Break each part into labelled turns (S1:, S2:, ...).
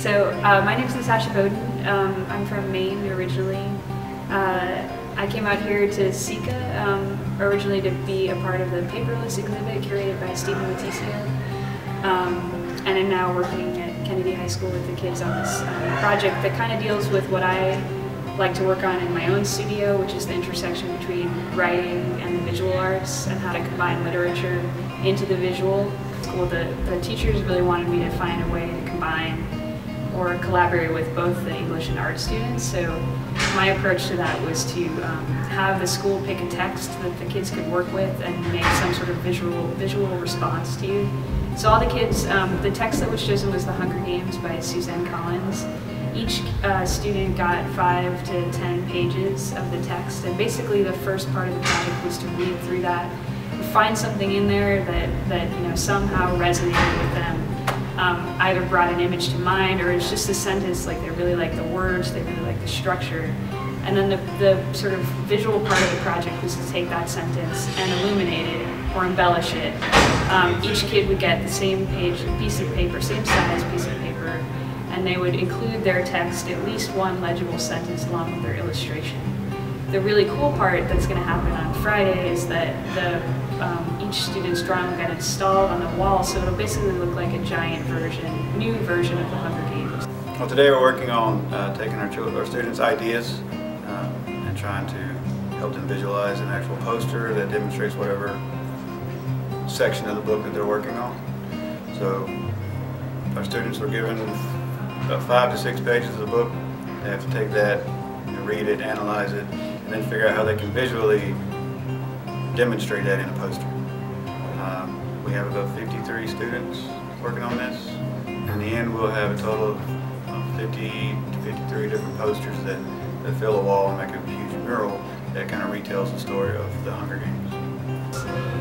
S1: So my name is Natasha Bowdoin. I'm from Maine originally. I came out here to Secca originally to be a part of the paperless exhibit curated by Stephen and I'm now working at Kennedy High School with the kids on this project that kind of deals with what I like to work on in my own studio, which is the intersection between writing and the visual arts and how to combine literature into the visual. Well, the teachers really wanted me to find a way to combine or collaborate with both the English and art students. So my approach to that was to have the school pick a text that the kids could work with and make some sort of visual response to. So all the kids, the text that was chosen was The Hunger Games by Suzanne Collins. Each student got 5 to 10 pages of the text, and basically the first part of the project was to read through that, find something in there that somehow resonated with them. Either brought an image to mind, or it's just a sentence, like they really like the words, they really like the structure. And then the sort of visual part of the project was to take that sentence and illuminate it or embellish it. Each kid would get the same piece of paper, same size piece of paper, and they would include their text, at least one legible sentence along with their illustration. The really cool part that's going to happen on Friday is that each student's drawing will get installed on the wall, so it'll basically look like a giant new version of the Hunger Games.
S2: Well, today we're working on taking our students' ideas and trying to help them visualize an actual poster that demonstrates whatever section of the book that they're working on. So our students were given about 5 to 6 pages of the book. They have to take that and read it, analyze it, and then figure out how they can visually demonstrate that in a poster. We have about 53 students working on this. In the end, we'll have a total of 50 to 53 different posters that fill a wall and make a huge mural that kind of retells the story of the Hunger Games.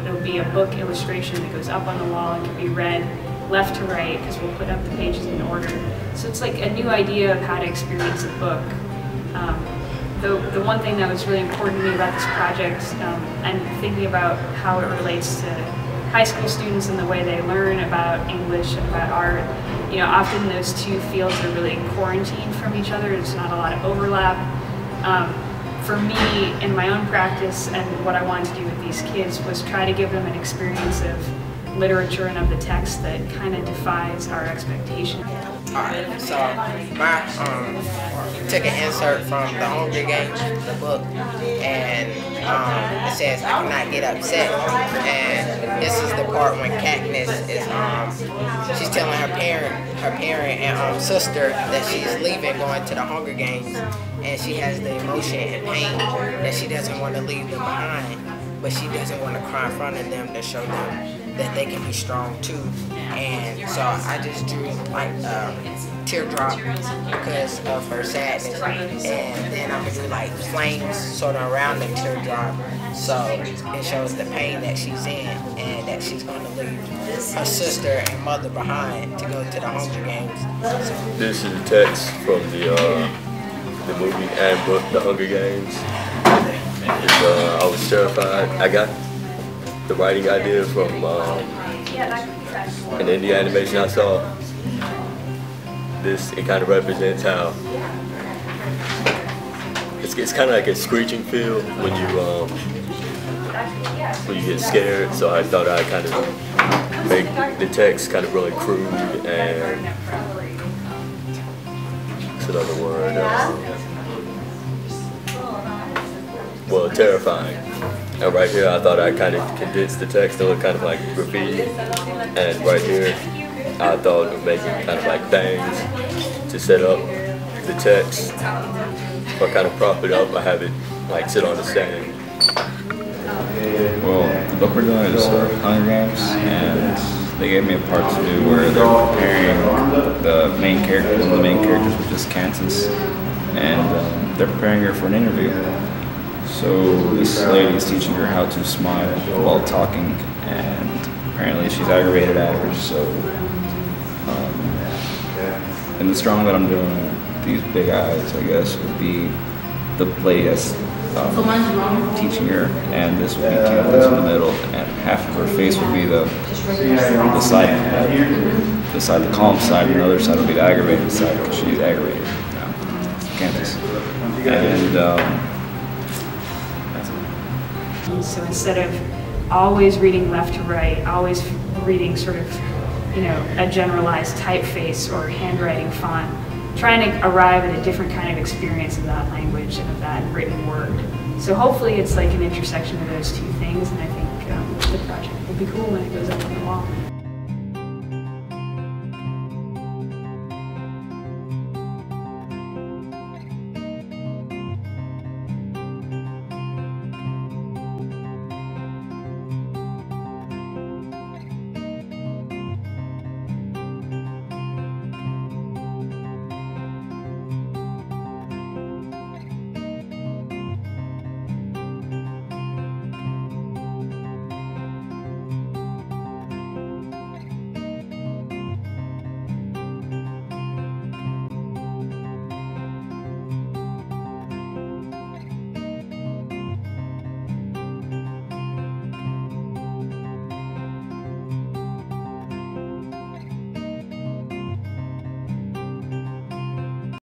S1: There'll be a book illustration that goes up on the wall and can be read left to right, because we'll put up the pages in order. So it's like a new idea of how to experience a book. The one thing that was really important to me about this project, and thinking about how it relates to high school students and the way they learn about English and about art, often those two fields are really quarantined from each other. There's not a lot of overlap. For me, in my own practice, and what I wanted to do with these kids was try to give them an experience of literature and of the text that kind of defies our expectations.
S3: Alright, so I took an insert from The Hunger Games, the book, and it says, "I cannot get upset." And this is the part when Katniss is she's telling her parent and sister that she's leaving, going to the Hunger Games, and she has the emotion and pain that she doesn't want to leave them behind, but she doesn't want to cry in front of them to show them that they can be strong too. And so I just drew like a teardrop because of her sadness, and then I'm gonna do like flames sort of around the teardrop, so it shows the pain that she's in and that she's going to leave her sister and mother behind to go to the Hunger Games. So,
S4: this is the text from the movie and book, The Hunger Games. I was terrified. I got the writing idea from an indie animation I saw. It kind of represents how it's kind of like a screeching feel when you get scared. So I thought I'd kind of make the text kind of really crude and what's another word? Well, terrifying. And right here, I thought I kind of condensed the text to look kind of like graffiti. And right here, I thought of making kind of like bangs to set up the text, or kind of prop it up. I have it like sit on the stand.
S5: Well, the book we're doing is Hunger Games, and they gave me a part to do where they're preparing the main character. One of the main characters, which is Kansas, and they're preparing her for an interview. So this lady is teaching her how to smile while talking, and apparently she's aggravated at her. So, and the strong that I'm doing, these big eyes, I guess, would be the lady that's teaching her, and this would be Candace in the middle, and half of her face would be the side, the calm side, and the other side would be the aggravated side, because she's aggravated. Candace. And
S1: so instead of always reading left to right, always reading sort of, you know, a generalized typeface or handwriting font, trying to arrive at a different kind of experience of that language and of that written word. So hopefully it's like an intersection of those two things, and I think the project will be cool when it goes up on the wall.